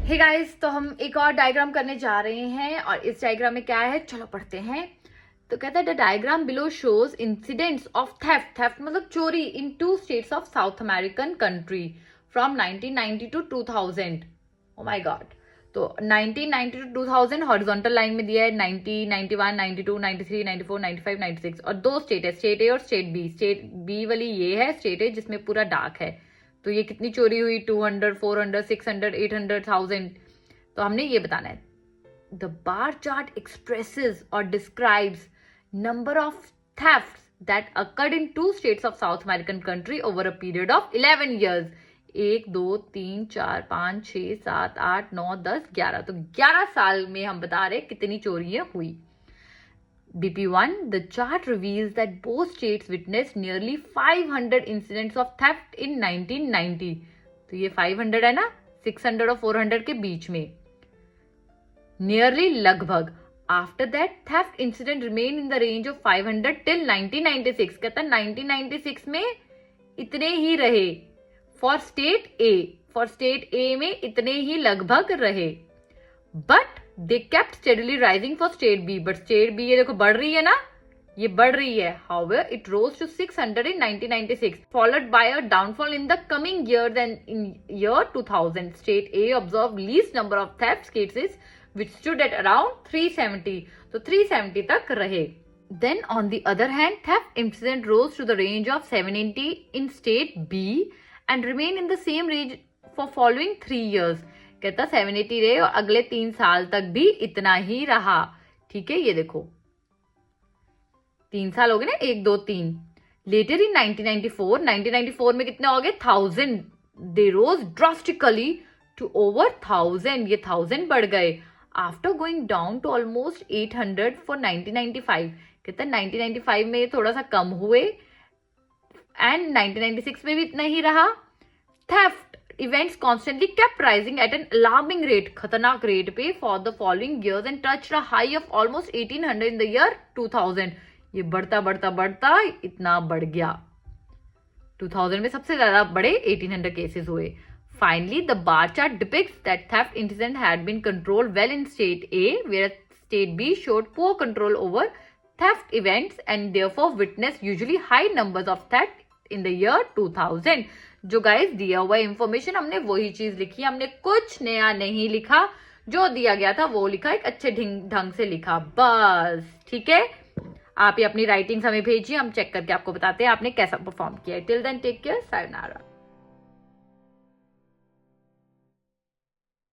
Hey guys, तो हम एक और डायग्राम करने जा रहे हैं और इस डायग्राम में क्या है, चलो पढ़ते हैं। तो कहता है the diagram below shows incidents of theft मतलब चोरी in 2 states of South American country from 1990 to 2000। Oh my god. तो 1990 टू 2000 हॉरिजॉन्टल लाइन में दिया है, 90, 91, 92, 93, 94, 95, 96 और 2 स्टेट है, स्टेट ए और स्टेट बी। स्टेट बी वाली ये है स्टेट ए जिसमें पूरा डार्क है। तो ये कितनी चोरी हुई, 200, 400, 600, 800, 1000। तो हमने ये बताना है। द बार चार्ट एक्सप्रेसेस और describes number of thefts that occurred in 2 states of South American country over a period of 11 years। 1, 2, 3, 4, 5, 6, 7, 8, 9, 10, 11। तो 11 साल में हम बता रहे कितनी चोरियां हुई। BP1, the chart reveals that both states witnessed nearly 500 incidents of theft in 1990। तो ये 500 है ना, 600 और 400 के बीच में। Nearly लगभग। After that, theft incident remained in the range of 500 till 1996। कहता है 1996 में इतने ही रहे। For state A में इतने ही लगभग रहे। But they kept steadily rising for state B। But state B ये देखो बढ़ रही है ना, ये बढ़ रही है। However, it rose to 600 in 1996, followed by a downfall in the coming years and in year 2000. State A observed least number of theft cases, which stood at around 370। तो 370 तक रहे। Then on the other hand, theft incident rose to the range of 780 in state B and remained in the same range for following 3 years। कहता 780 रहे और अगले 3 साल तक भी इतना ही रहा। ठीक है, ये देखो 3 साल हो गए ना, 1, 2, 3। लेटर इन 1994 में कितने हो गए, 1000। They rose drastically to over 1000। ये 1000 बढ़ गए। After going down to almost 800 for 1995। कहता 1995 में ये थोड़ा सा कम हुए एंड 1996 में भी इतना ही रहा। Theft events constantly kept rising at an alarming rate, खतरनाक रेट पे for the following years and touched a high of almost 1800 in the year 2000। ये बढ़ता बढ़ता बढ़ता इतना बढ़ गया। 2000 में सबसे ज्यादा बड़े 1800 केसेस हुए। Finally, the bar chart depicts that theft incident had been controlled well in state A, where state B showed poor control over theft events and therefore witnessed usually high numbers of theft in the year 2000। जो guys दिया हुआ information हमने वही चीज लिखी, हमने कुछ नया नहीं लिखा। जो दिया गया था वो लिखा, एक अच्छे ढंग से लिखा बस। ठीक है, आप ये अपनी राइटिंग्स हमें भेजिए, हम चेक करके आपको बताते हैं आपने कैसा परफॉर्म किया है। Till then take care, sayonara.